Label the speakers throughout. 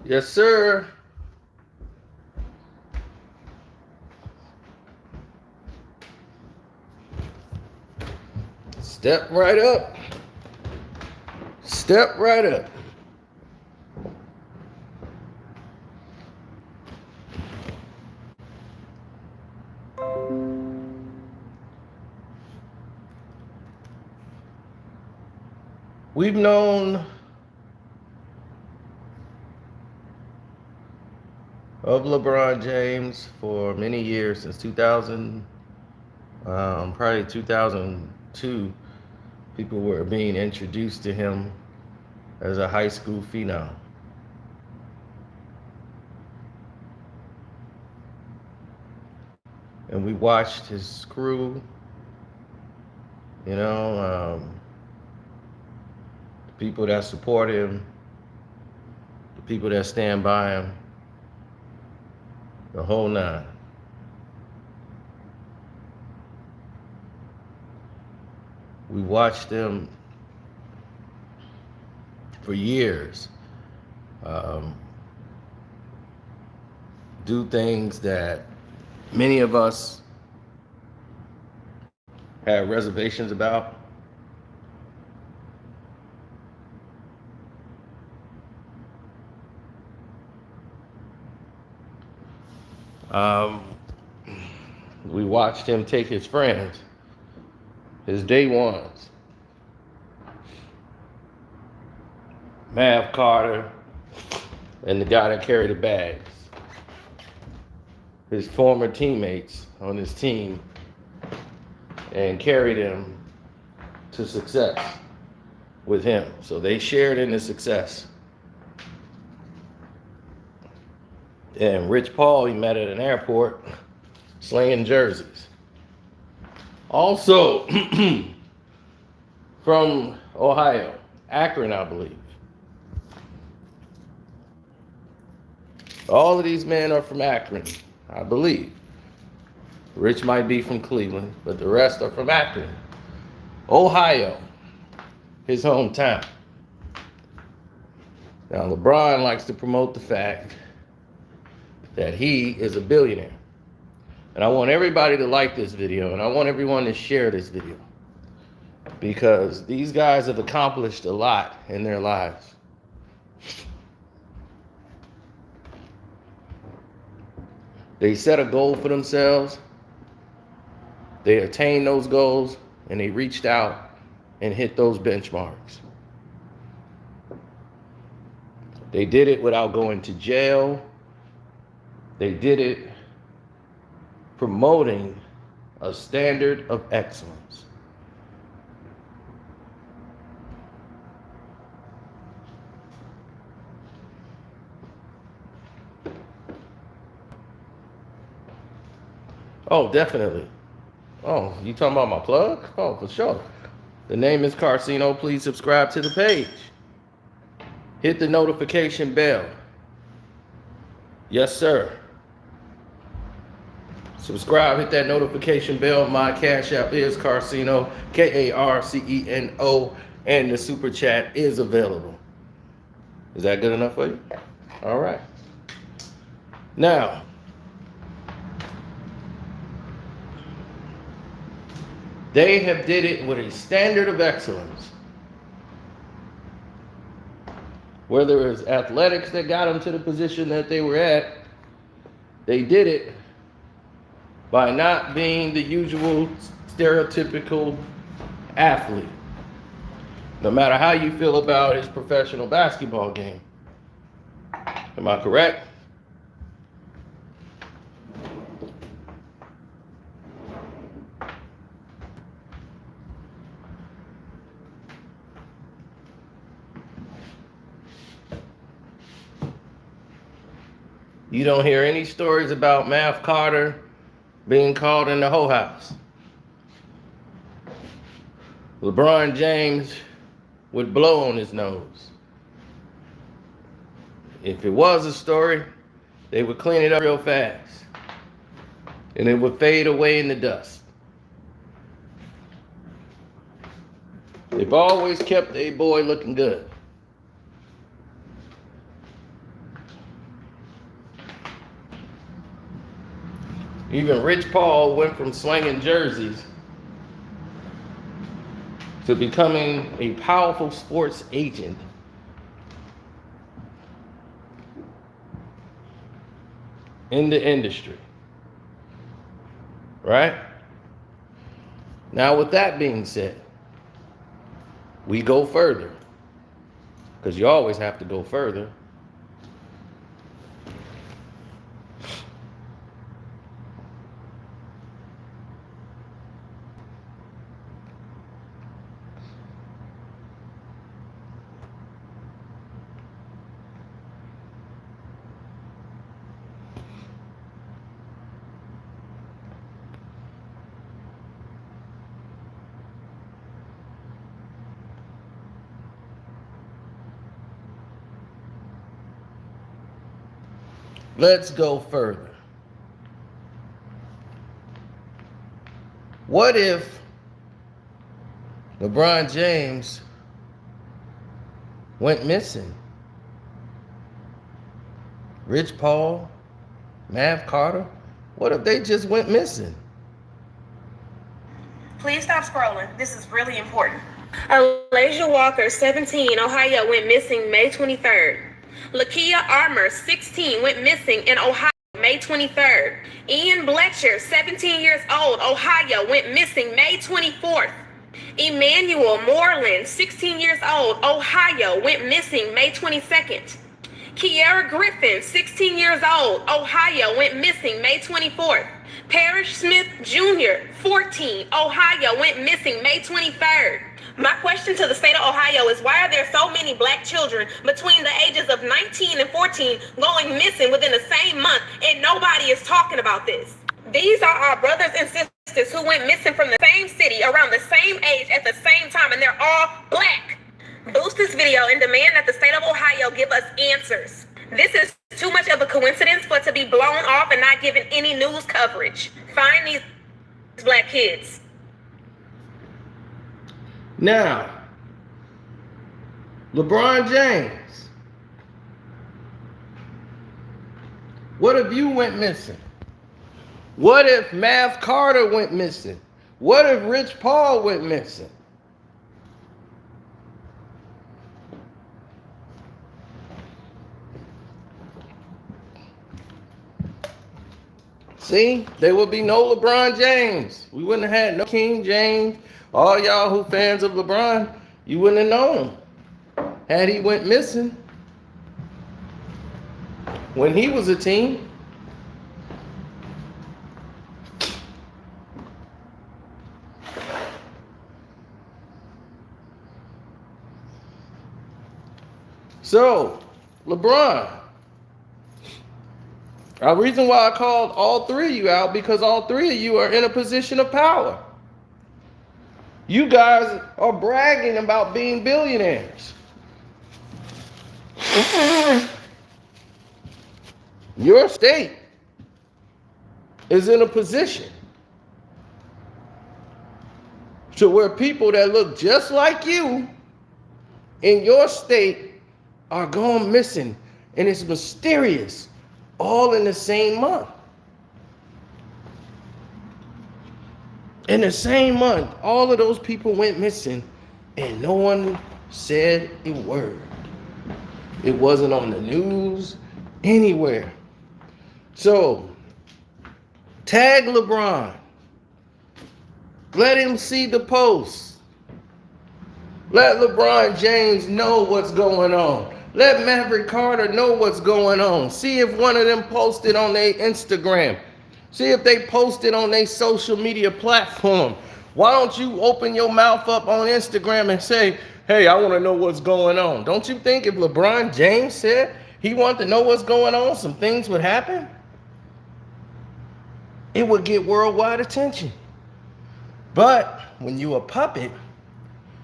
Speaker 1: Yes, sir. Step right up. Step right up. We've known of LeBron James for many years, since 2000, probably 2002. People were being introduced to him as a high school phenom. And we watched his crew, the people that support him, the people that stand by him, the whole nine. We watched them for years do things that many of us had reservations about. Um, we watched him take his friends, his day ones, Mav Carter, and the guy that carried the bags, his former teammates on his team, and carried him to success with him. So they shared in the success. And Rich Paul, he met at an airport slinging jerseys. Also from Ohio, Akron, I believe. All of these men are from Akron, I believe. Rich might be from Cleveland, but the rest are from Akron, Ohio, his hometown. Now, LeBron likes to promote the fact that he is a billionaire. And I want everybody to like this video, and I want everyone to share this video, because these guys have accomplished a lot in their lives. They set a goal for themselves, they attained those goals, and they reached out and hit those benchmarks. They did it without going to jail. They did it promoting a standard of excellence. Oh, definitely. Oh, you talking about my plug? Oh, for sure. The name is Karceno. Please subscribe to the page. Hit the notification bell. Yes, sir. Subscribe, hit that notification bell. My cash app is Karceno, Karceno, and the super chat is available. Is that good enough for you? All right. Now, they have did it with a standard of excellence. Whether it's athletics that got them to the position that they were at, they did it by not being the usual stereotypical athlete. No matter how you feel about his professional basketball game. Am I correct? You don't hear any stories about Mav Carter being called in the whole house. LeBron James would blow on his nose. If it was a story, they would clean it up real fast, and it would fade away in the dust. They've always kept a boy looking good. Even Rich Paul went from slinging jerseys to becoming a powerful sports agent. In the industry. Right? Now, with that being said, we go further. Because you always have to go further. Let's go further. What if LeBron James went missing? Rich Paul, Mav Carter, what if they just went missing?
Speaker 2: Please stop scrolling. This is really important. Alasia Walker, 17, Ohio, went missing May 23rd. Lakia Armour, 16, went missing in Ohio May 23rd. Ian Bletcher, 17 years old, Ohio, went missing May 24th. Emmanuel Moreland, 16 years old, Ohio, went missing May 22nd. Kiara Griffin, 16 years old, Ohio, went missing May 24th. Parrish Smith Jr., 14, Ohio, went missing May 23rd. My question to the state of Ohio is, why are there so many black children between the ages of 19 and 14 going missing within the same month, and nobody is talking about this? These are our brothers and sisters who went missing from the same city around the same age at the same time, and they're all black. Boost this video and demand that the state of Ohio give us answers. This is too much of a coincidence for it to be blown off and not given any news coverage. Find these black kids.
Speaker 1: Now, LeBron James, what if you went missing? What if Mav Carter went missing? What if Rich Paul went missing? See, there would be no LeBron James. We wouldn't have had no King James. All y'all who fans of LeBron, you wouldn't have known him had he went missing when he was a teen. So, LeBron, a reason why I called all three of you out, because all three of you are in a position of power. You guys are bragging about being billionaires. Your state is in a position to where people that look just like you in your state are going missing, and it's mysterious, all in the same month. In the same month, all of those people went missing, and no one said a word. It wasn't on the news, anywhere. So, tag LeBron. Let him see the post. Let LeBron James know what's going on. Let Maverick Carter know what's going on. See if one of them posted on their Instagram. See if they posted on their social media platform. Why don't you open your mouth up on Instagram and say, hey, I want to know what's going on? Don't you think if LeBron James said he wanted to know what's going on, some things would happen? It would get worldwide attention. But when you a puppet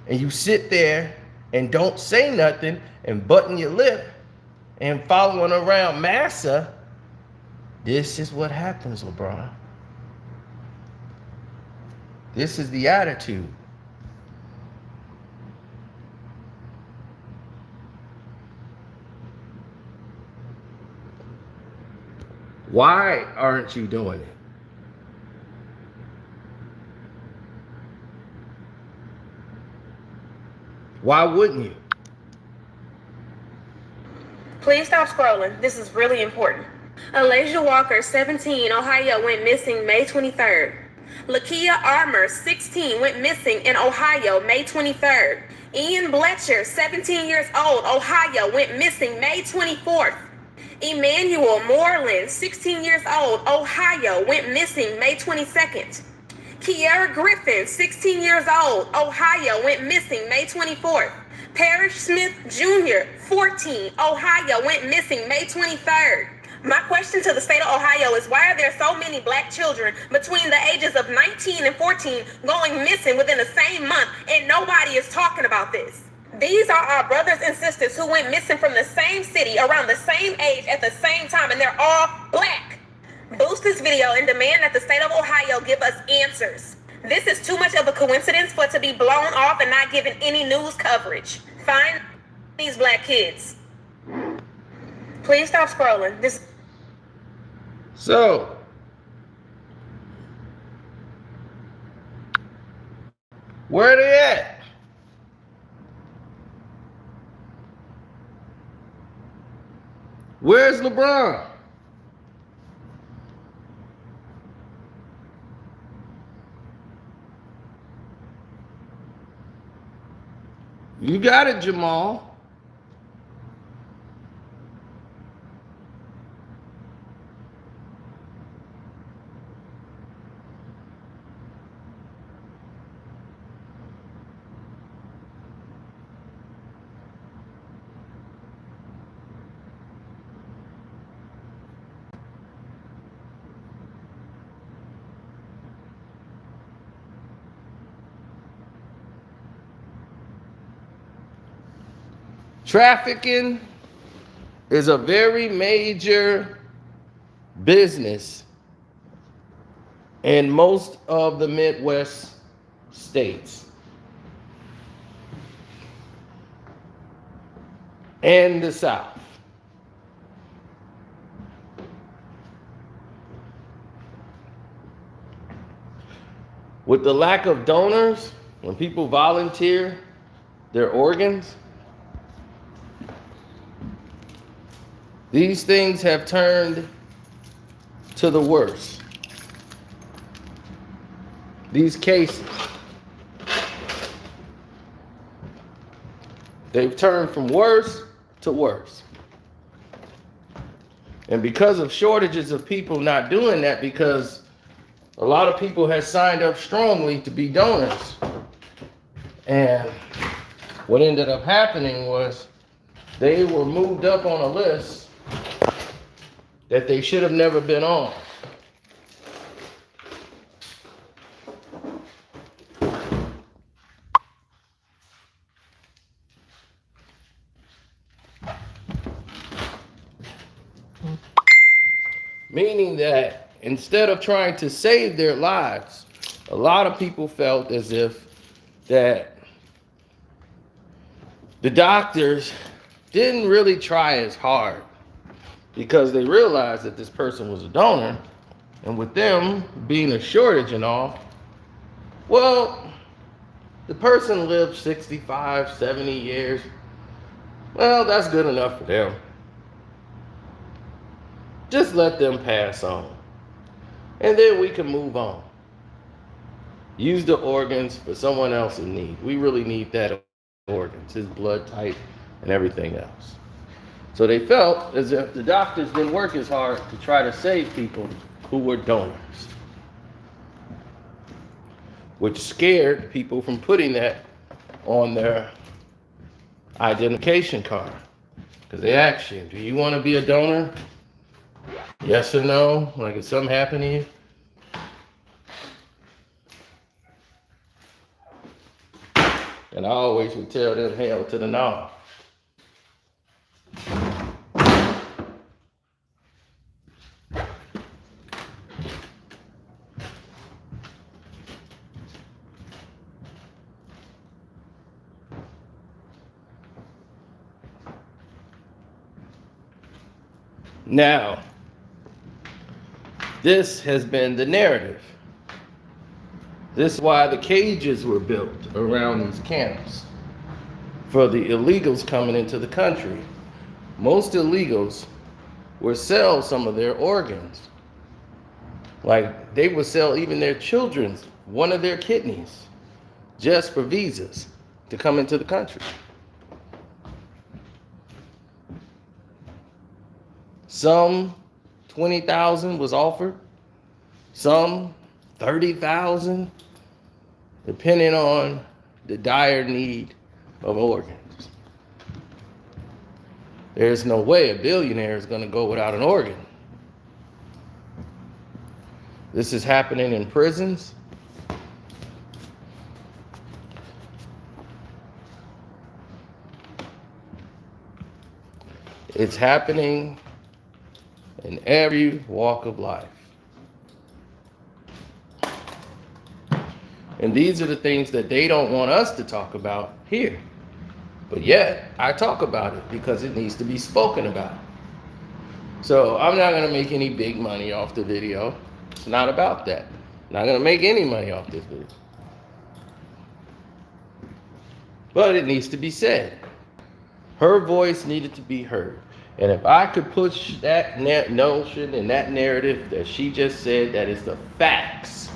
Speaker 1: and you sit there and don't say nothing and button your lip and following around massa, this is what happens, LeBron. This is the attitude. Why aren't you doing it? Why wouldn't you?
Speaker 2: Please stop scrolling. This is really important. Alasia Walker, 17, Ohio, went missing May 23rd. Lakia Armour, 16, went missing in Ohio May 23rd. Ian Bletcher, 17 years old, Ohio, went missing May 24th. Emmanuel Moreland, 16 years old, Ohio, went missing May 22nd. Kiera Griffin, 16 years old, Ohio, went missing May 24th. Parrish Smith Jr., 14, Ohio, went missing May 23rd. My question to the state of Ohio is, why are there so many black children between the ages of 19 and 14 going missing within the same month, and nobody is talking about this? These are our brothers and sisters who went missing from the same city around the same age at the same time, and they're all black. Boost this video and demand that the state of Ohio give us answers. This is too much of a coincidence for it to be blown off and not given any news coverage. Find these black kids. Please stop scrolling.
Speaker 1: So, where are they at? Where's LeBron? You got it, Jamal. Trafficking is a very major business in most of the Midwest states and the South. With the lack of donors, when people volunteer their organs, these things have turned to the worse. These cases, they've turned from worse to worse. And because of shortages of people not doing that, because a lot of people have signed up strongly to be donors, and what ended up happening was they were moved up on a list that they should have never been on. Meaning that instead of trying to save their lives, a lot of people felt as if that the doctors didn't really try as hard, because they realized that this person was a donor, and with them being a shortage and all, well, the person lived 65, 70 years. Well, that's good enough for them. Just let them pass on, and then we can move on. Use the organs for someone else in need. We really need that organs, his blood type and everything else. So they felt as if the doctors didn't work as hard to try to save people who were donors, which scared people from putting that on their identification card. Because they ask you, do you want to be a donor? Yes or no? Like if something happened to you? And I always would tell them, hell to the no. Now, this has been the narrative. This is why the cages were built around these camps. for the illegals coming into the country. Most illegals would sell some of their organs. Like they would sell even their children's, one of their kidneys, just for visas to come into the country. Some 20,000 was offered, some 30,000, depending on the dire need of organs. There's no way a billionaire is going to go without an organ. This is happening in prisons. It's happening in every walk of life. And these are the things that they don't want us to talk about here. But yet, I talk about it because it needs to be spoken about. So I'm not going to make any big money off the video. It's not about that. I'm not going to make any money off this video. But it needs to be said. Her voice needed to be heard. And if I could push that notion and that narrative that she just said, that is the facts.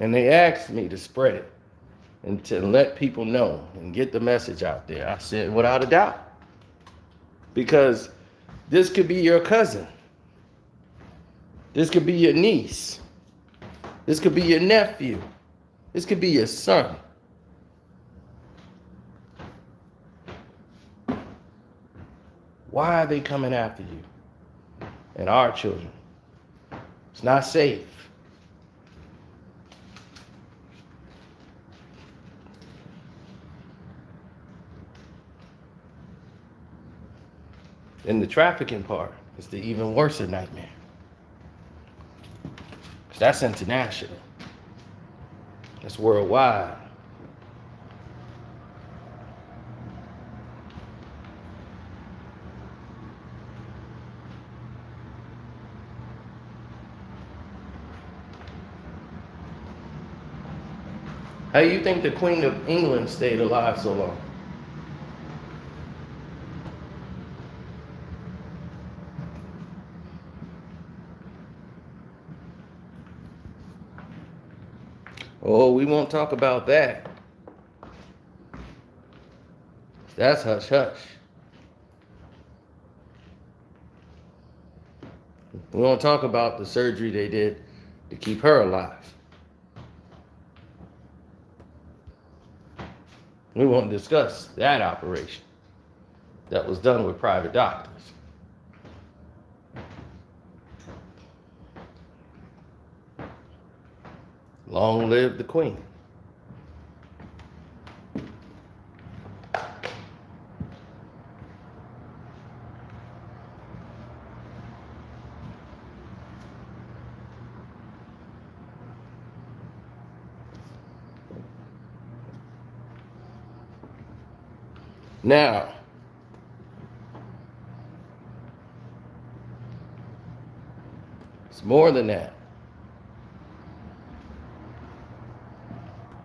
Speaker 1: And they asked me to spread it and to let people know and get the message out there. I said, without a doubt. Because this could be your cousin. This could be your niece. This could be your nephew. This could be your son. Why are they coming after you and our children? It's not safe. And the trafficking part is the even worse nightmare. Because that's international. That's worldwide. How do you think the Queen of England stayed alive so long? Oh, we won't talk about that. That's hush hush. We won't talk about the surgery they did to keep her alive. We won't discuss that operation that was done with private doctors. Long live the Queen. Now, it's more than that.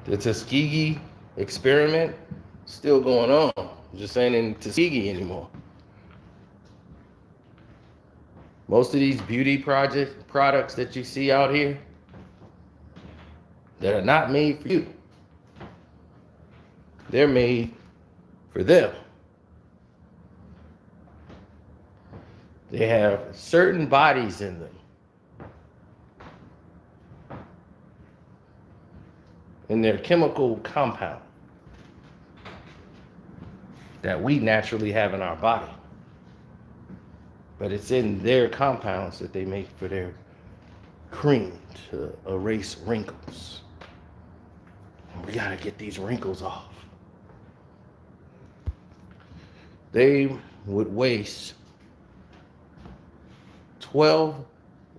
Speaker 1: The Tuskegee experiment still going on. Just ain't in Tuskegee anymore. Most of these beauty products that you see out here that are not made for you. They're made for them. They have certain bodies in them. In their chemical compound that we naturally have in our body. But it's in their compounds that they make for their cream to erase wrinkles. And we gotta get these wrinkles off. They would waste 12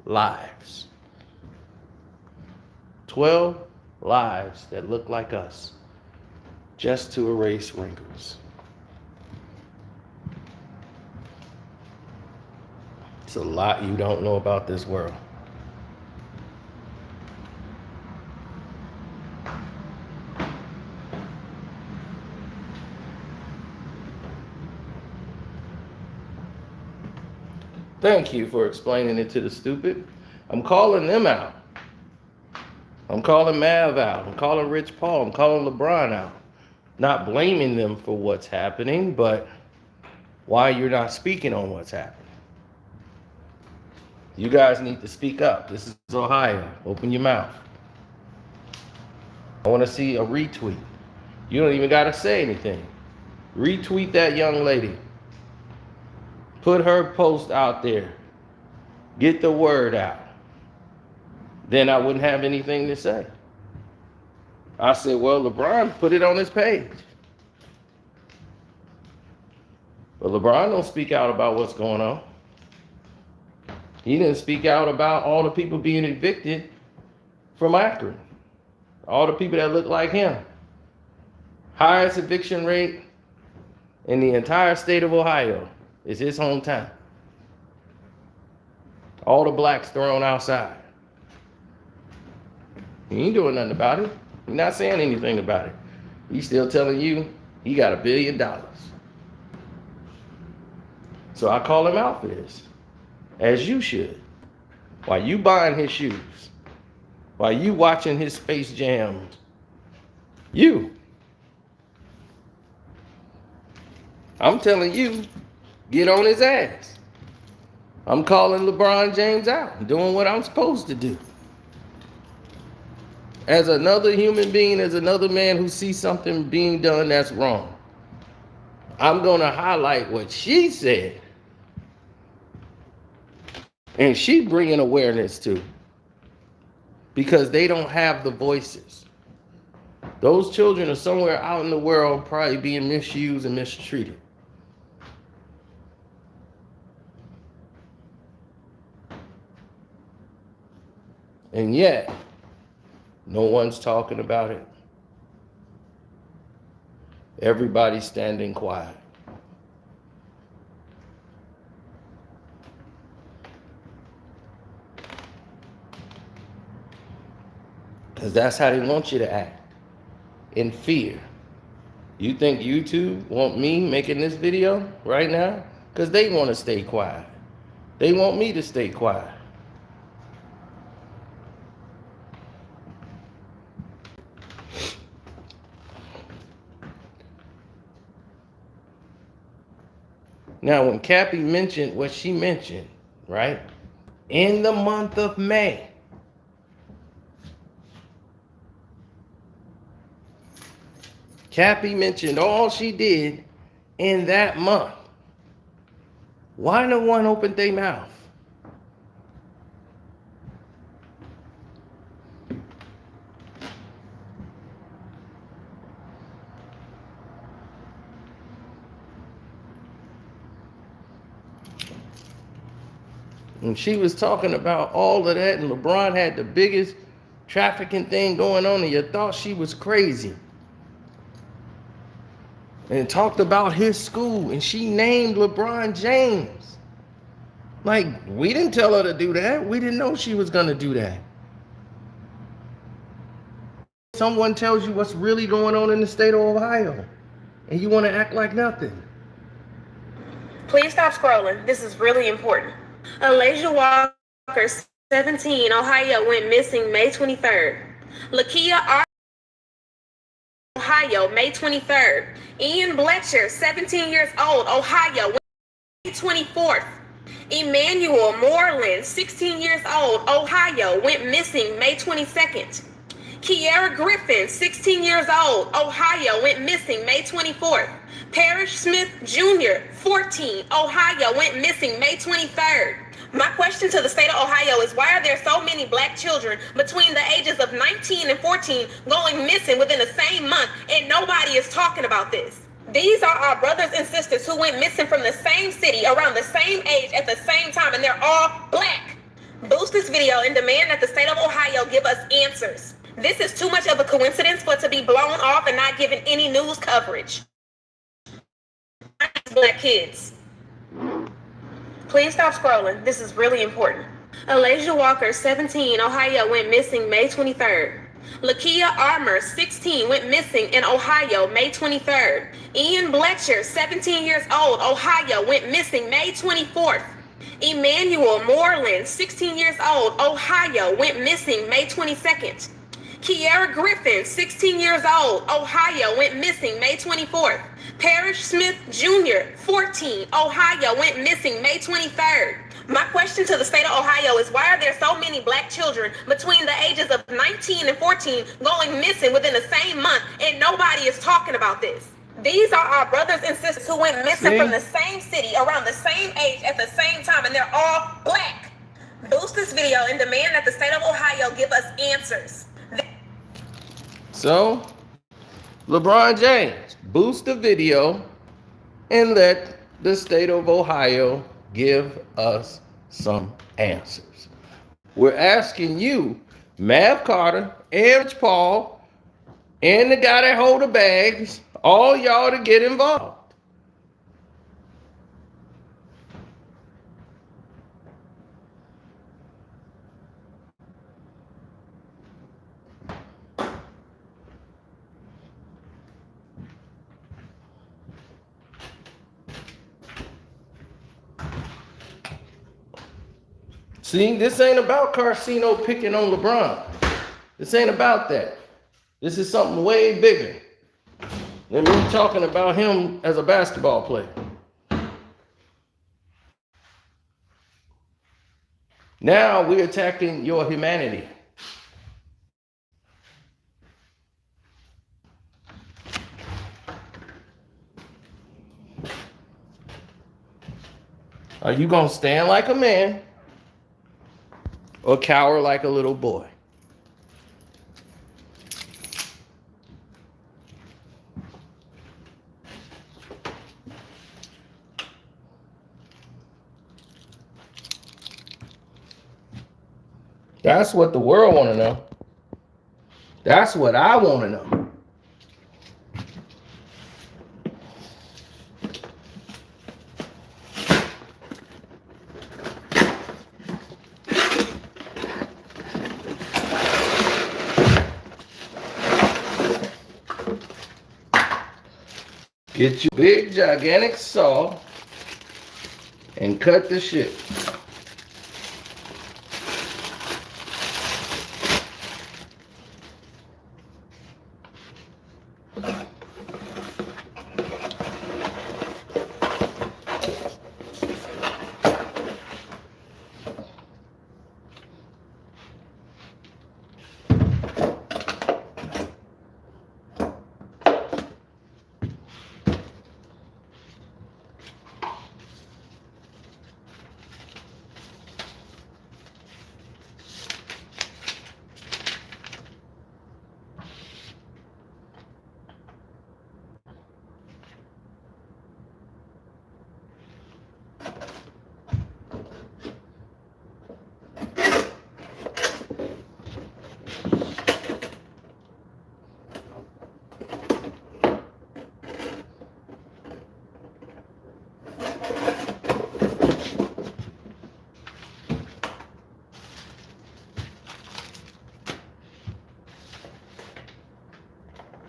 Speaker 1: lives. 12 lives that look like us just to erase wrinkles. It's a lot you don't know about this world. Thank you for explaining it to the stupid. I'm calling them out. I'm calling Mav out. I'm calling Rich Paul. I'm calling LeBron out. Not blaming them for what's happening, but why you're not speaking on what's happening. You guys need to speak up. This is Ohio. Open your mouth. I want to see a retweet. You don't even got to say anything. Retweet that young lady. Put her post out there. Get the word out. Then I wouldn't have anything to say. I said, well, LeBron put it on his page. But LeBron don't speak out about what's going on. He didn't speak out about all the people being evicted from Akron. All the people that look like him. Highest eviction rate in the entire state of Ohio is his hometown. All the blacks thrown outside. He ain't doing nothing about it. He's not saying anything about it. He's still telling you he got $1 billion. So I call him out for this, as you should. While you buying his shoes, while you watching his Space Jam, I'm telling you, get on his ass. I'm calling LeBron James out, doing what I'm supposed to do. As another human being, as another man who sees something being done that's wrong, I'm going to highlight what she said. And she bringing awareness to. Because they don't have the voices. Those children are somewhere out in the world probably being misused and mistreated. And yet, no one's talking about it. Everybody's standing quiet. Because that's how they want you to act. In fear. You think YouTube want me making this video right now? Because they want to stay quiet. They want me to stay quiet. Now, when Cappy mentioned what she mentioned, right? In the month of May, Cappy mentioned all she did in that month. Why no one opened their mouth? And she was talking about all of that, and LeBron had the biggest trafficking thing going on, and you thought she was crazy. And talked about his school, and she named LeBron James. Like, we didn't tell her to do that. We didn't know she was going to do that. Someone tells you what's really going on in the state of Ohio, and you want to act like nothing.
Speaker 2: Please stop scrolling. This is really important. Alasia Walker, 17, Ohio, went missing May 23rd. Lakia Ohio, May 23rd. Ian Bletcher, 17 years old, Ohio, went May 24th. Emmanuel Moreland, 16 years old, Ohio, went missing May 22nd. Kiara Griffin, 16 years old, Ohio, went missing May 24th. Parrish Smith Jr., 14, Ohio, went missing May 23rd. My question to the state of Ohio is, why are there so many black children between the ages of 19 and 14 going missing within the same month, and nobody is talking about this? These are our brothers and sisters who went missing from the same city around the same age at the same time, and they're all black. Boost this video and demand that the state of Ohio give us answers. This is too much of a coincidence for it to be blown off and not given any news coverage. Black kids. Please stop scrolling. This is really important. Elijah Walker, 17, Ohio, went missing May 23rd. Lakia Armour, 16, went missing in Ohio, May 23rd. Ian Bletcher, 17 years old, Ohio, went missing May 24th. Emmanuel Moreland, 16 years old, Ohio, went missing May 22nd. Kiara Griffin, 16 years old, Ohio, went missing May 24th. Parrish Smith Jr., 14, Ohio, went missing May 23rd. My question to the state of Ohio is, why are there so many black children between the ages of 19 and 14 going missing within the same month, and nobody is talking about this? These are our brothers and sisters who went missing from the same city, around the same age, at the same time, and they're all black. Boost this video and demand that the state of Ohio give us answers.
Speaker 1: So, LeBron James, boost the video and let the state of Ohio give us some answers. We're asking you, Mav Carter, and Rich Paul, and the guy that hold the bags, all y'all to get involved. See, this ain't about Karceno picking on LeBron. This ain't about that. This is something way bigger than me talking about him as a basketball player. Now we're attacking your humanity. Are you going to stand like a man or cower like a little boy? That's what the world want to know. That's what I want to know. Get your big, gigantic saw and cut the shit.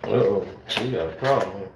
Speaker 1: Uh-oh, we got a problem here.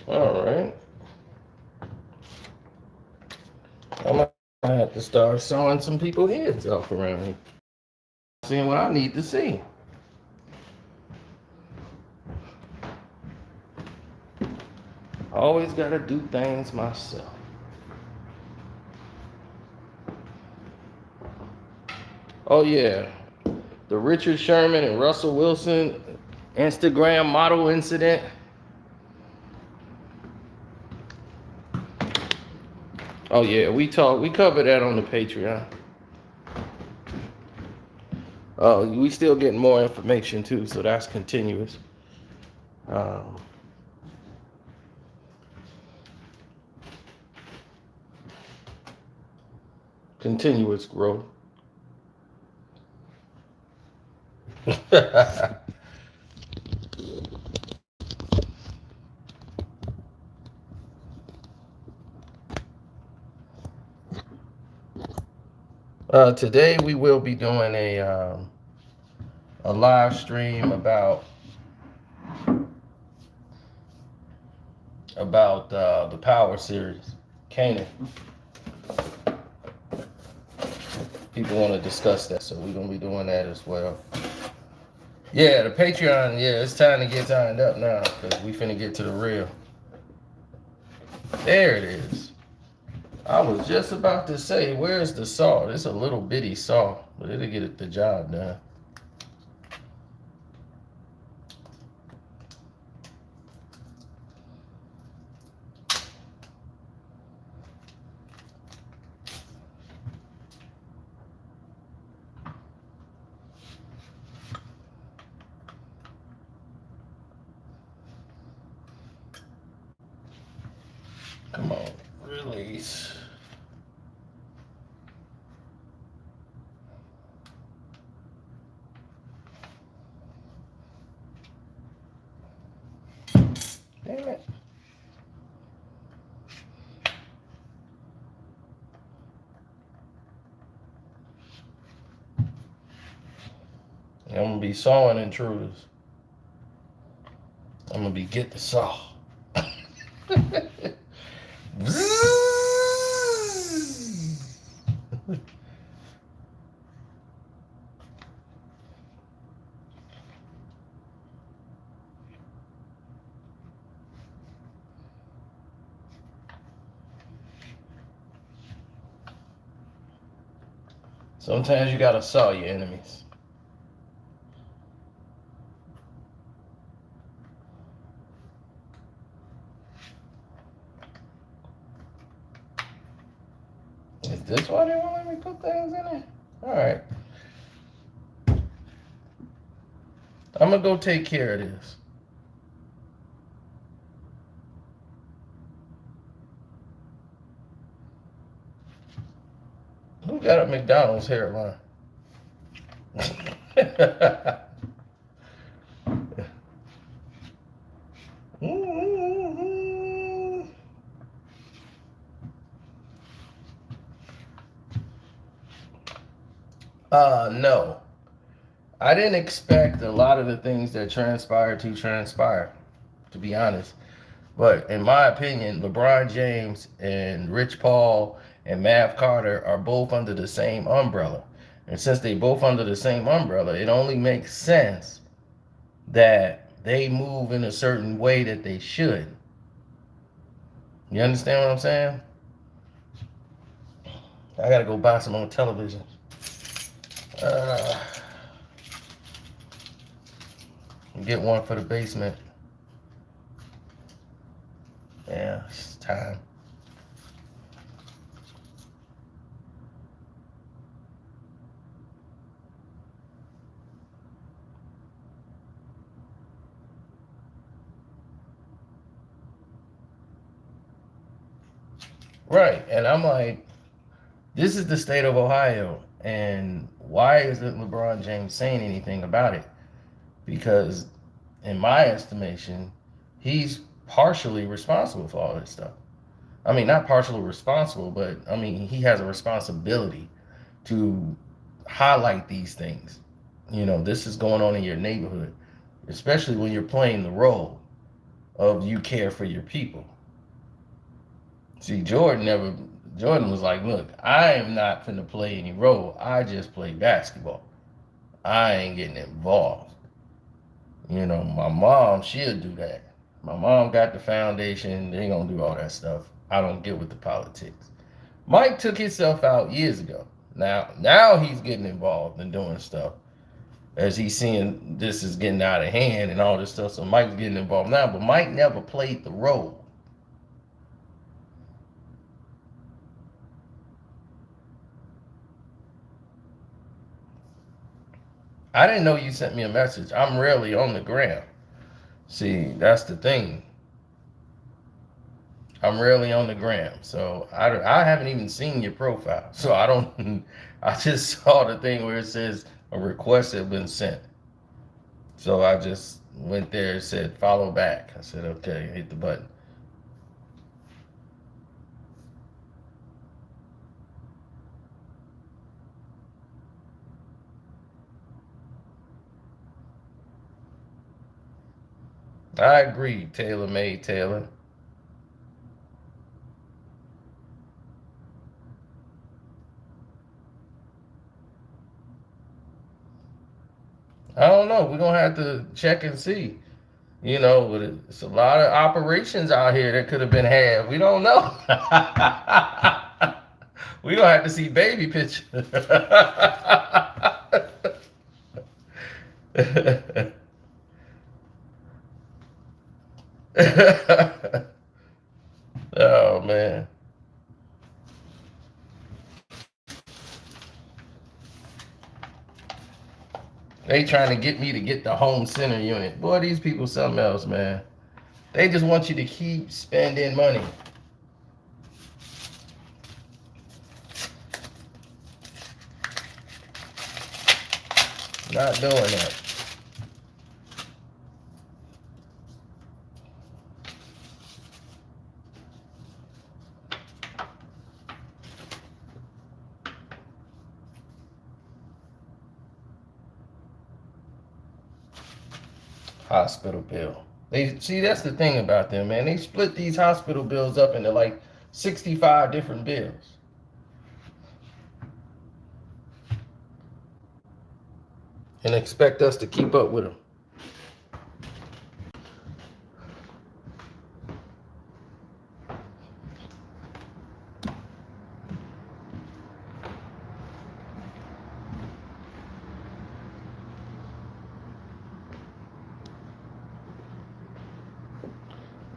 Speaker 1: All right. I might have to start sawing some people's heads off around here. Seeing what I need to see. Always gotta do things myself. Oh yeah. The Richard Sherman and Russell Wilson Instagram model incident. Oh yeah, we covered that on the Patreon. We still getting more information too, so that's continuous. Continuous growth. Today we will be doing a live stream about the Power series, Karceno. People want to discuss that, so we're gonna be doing that as well. Yeah, the Patreon. Yeah, it's time to get signed up now because we finna get to the real. There it is. I was just about to say, where's the saw? It's a little bitty saw, but it'll get the job done. Come on, release. Damn it. I'm gonna be sawing intruders. I'm gonna be get the saw. Sometimes you gotta saw your enemies. Is this why they won't let me put things in it? Alright. I'm gonna go take care of this. Who got a McDonald's hairline? No. I didn't expect a lot of the things that transpired to transpire, to be honest. But in my opinion, LeBron James and Rich Paul and Mav Carter are both under the same umbrella. And since they both under the same umbrella, it only makes sense that they move in a certain way that they should. You understand what I'm saying? I gotta go buy some on television. Get one for the basement. Yeah, it's time. Right, and I'm like, this is the state of Ohio, and why isn't LeBron James saying anything about it? Because, in my estimation, he's partially responsible for all this stuff. I mean, not partially responsible, but I mean, he has a responsibility to highlight these things. You know, this is going on in your neighborhood, especially when you're playing the role of you care for your people. See, Jordan was like, look, I am not finna play any role. I just play basketball. I ain't getting involved. You know, my mom, she'll do that. My mom got the foundation. They gonna do all that stuff. I don't get with the politics. Mike took himself out years ago. Now he's getting involved and doing stuff. as he's seeing this is getting out of hand and all this stuff. So Mike's getting involved now, but Mike never played the role. I didn't know you sent me a message. I'm rarely on the gram. See, that's the thing. I'm rarely on the gram, so I haven't even seen your profile. So I don't. I just saw the thing where it says a request had been sent. So I just went there and said follow back. I said okay, hit the button. I agree, Taylor Made Taylor. I don't know. We're gonna have to check and see. You know, it's a lot of operations out here that could have been had. We don't know. We gonna have to see baby pictures. Oh man. They trying to get me to get the home center unit. Boy, these people something else, man. They just want you to keep spending money. Not doing that. Hospital bill. They see that's the thing about them, man. They split these hospital bills up into like 65 different bills. And expect us to keep up with them.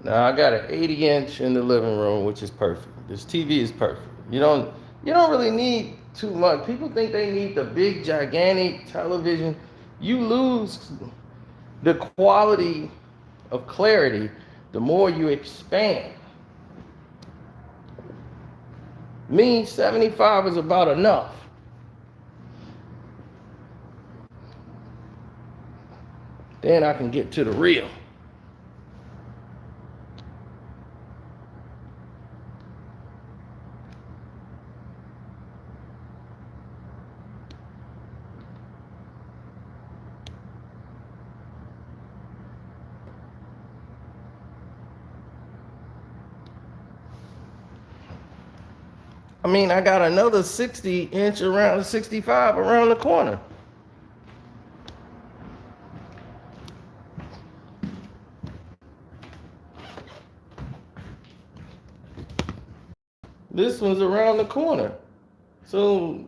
Speaker 1: Now I got an 80-inch in the living room, which is perfect. This TV is perfect. You don't really need too much. People think they need the big gigantic television. You lose the quality of clarity the more you expand. Me, 75 is about enough. Then I can get to the real. I mean, I got another 60-inch around 65 around the corner. This one's around the corner. So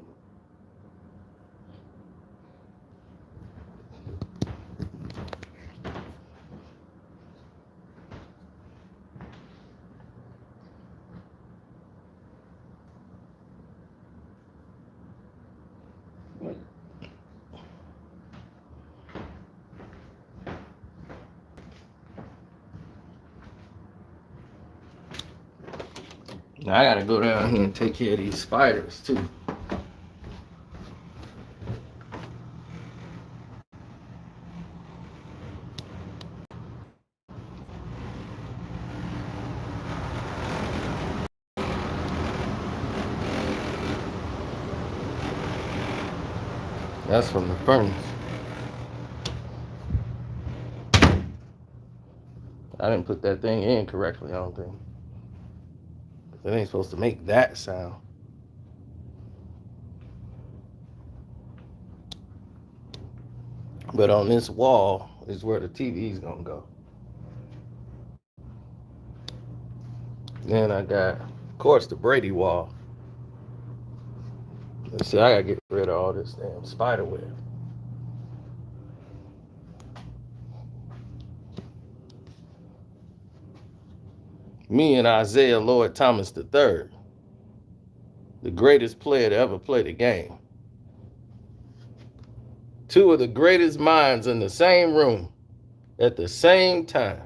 Speaker 1: now I gotta go down here and take care of these spiders too. That's from the furnace. I didn't put that thing in correctly, I don't think. It ain't supposed to make that sound. But on this wall is where the TV's gonna go. Then I got, of course, the Brady wall. Let's see, I gotta get rid of all this damn spider web. Me and Isaiah Lloyd Thomas III, the greatest player to ever play the game. Two of the greatest minds in the same room at the same time.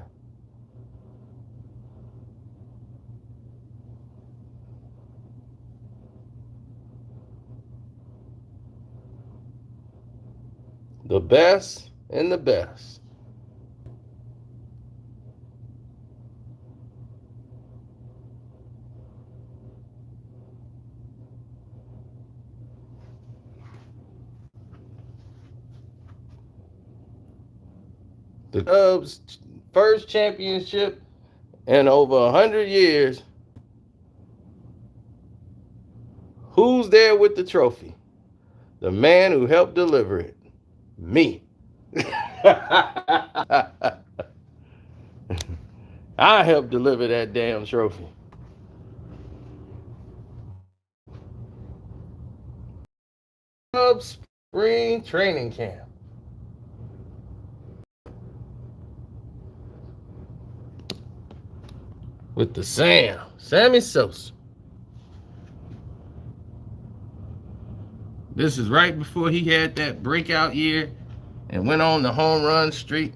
Speaker 1: The best and the best. The Cubs' first championship in over 100 years. Who's there with the trophy? The man who helped deliver it. Me. I helped deliver that damn trophy. Cubs spring training camp. With the Sammy Sosa. This is right before he had that breakout year and went on the home run streak.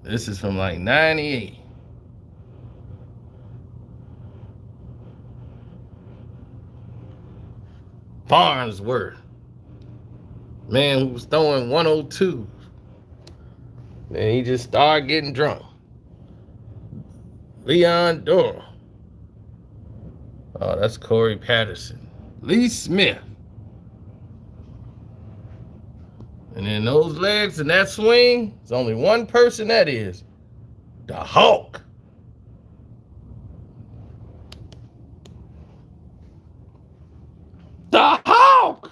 Speaker 1: This is from like 98. Farnsworth. Man who was throwing 102. Then he just started getting drunk. Leon Durham. Oh, that's Corey Patterson. Lee Smith. And then those legs and that swing, there's only one person that is. The Hulk. The Hulk!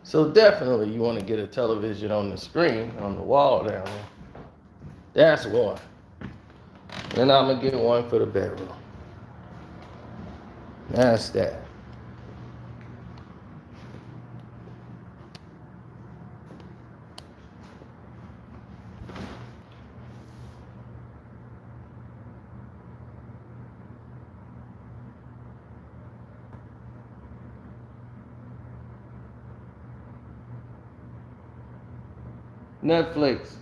Speaker 1: So definitely you want to get a television on the screen, on the wall down there. That's one. Then I'm going to get one for the bedroom. That's that. Netflix.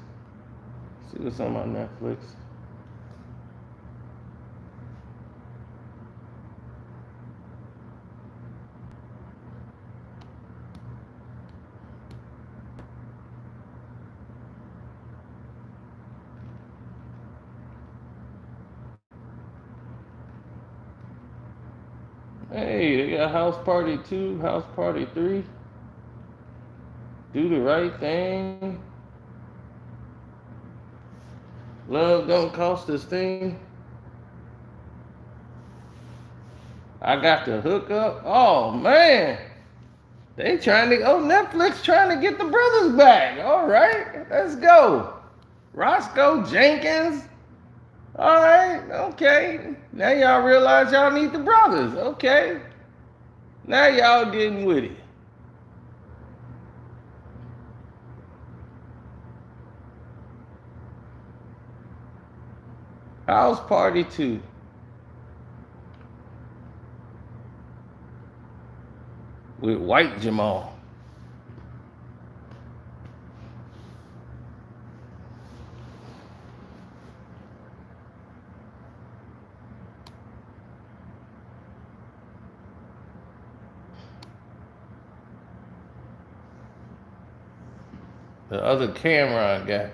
Speaker 1: See what's on my Netflix. Hey, they got House Party 2, House Party 3. Do the Right Thing. Love Don't Cost Us Thing. I Got the Hookup. Oh, man. They trying to, Netflix trying to get the brothers back. All right, let's go. Roscoe Jenkins. All right, okay. Now y'all realize y'all need the brothers. Okay. Now y'all getting with it. House Party 2. With White Jamal. The other Cameron guy.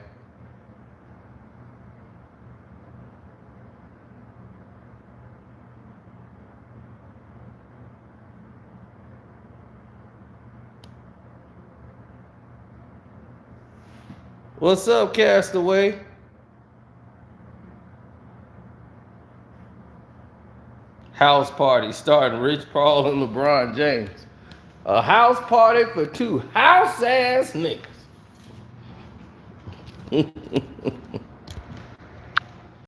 Speaker 1: What's up, Castaway? house party starring Rich Paul and LeBron James. A house party for two house ass niggas.